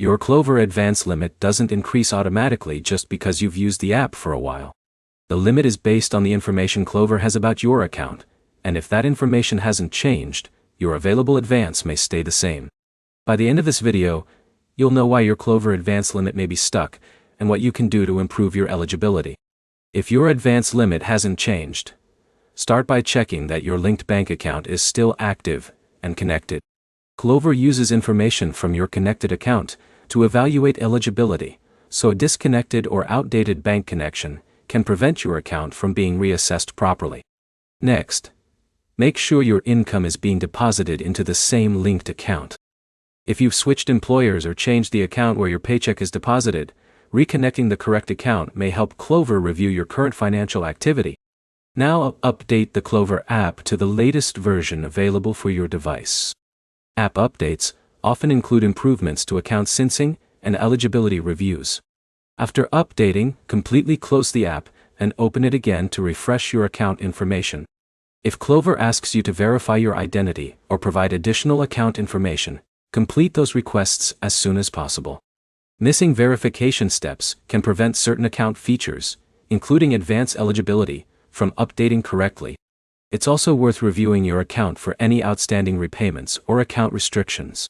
Your Klover advance limit doesn't increase automatically just because you've used the app for a while. The limit is based on the information Klover has about your account, and if that information hasn't changed, your available advance may stay the same. By the end of this video, you'll know why your Klover advance limit may be stuck and what you can do to improve your eligibility. If your advance limit hasn't changed, start by checking that your linked bank account is still active and connected. Klover uses information from your connected account to evaluate eligibility, so a disconnected or outdated bank connection can prevent your account from being reassessed properly. Next, make sure your income is being deposited into the same linked account. If you've switched employers or changed the account where your paycheck is deposited, reconnecting the correct account may help Klover review your current financial activity. Now update the Klover app to the latest version available for your device. App updates often include improvements to account syncing and eligibility reviews. After updating, completely close the app and open it again to refresh your account information. If Klover asks you to verify your identity or provide additional account information, complete those requests as soon as possible. Missing verification steps can prevent certain account features, including advance eligibility, from updating correctly. It's also worth reviewing your account for any outstanding repayments or account restrictions.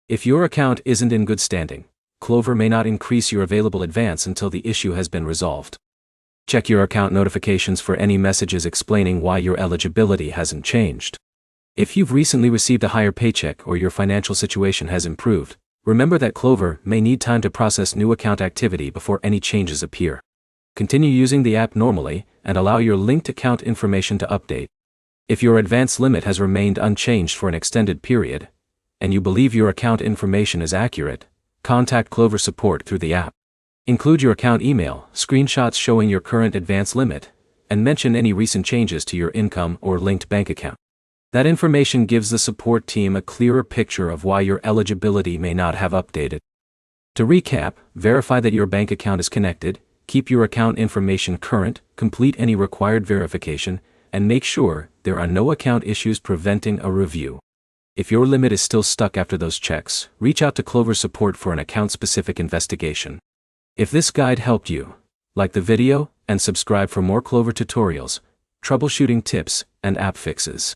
If your account isn't in good standing, Klover may not increase your available advance until the issue has been resolved. Check your account notifications for any messages explaining why your eligibility hasn't changed. If you've recently received a higher paycheck or your financial situation has improved, remember that Klover may need time to process new account activity before any changes appear. Continue using the app normally and allow your linked account information to update. If your advance limit has remained unchanged for an extended period, and you believe your account information is accurate, contact Klover support through the app. Include your account email, screenshots showing your current advance limit, and mention any recent changes to your income or linked bank account. That information gives the support team a clearer picture of why your eligibility may not have updated. To recap, verify that your bank account is connected, keep your account information current, complete any required verification, and make sure there are no account issues preventing a review. If your limit is still stuck after those checks, reach out to Klover support for an account-specific investigation. If this guide helped you, like the video and subscribe for more Klover tutorials, troubleshooting tips, and app fixes.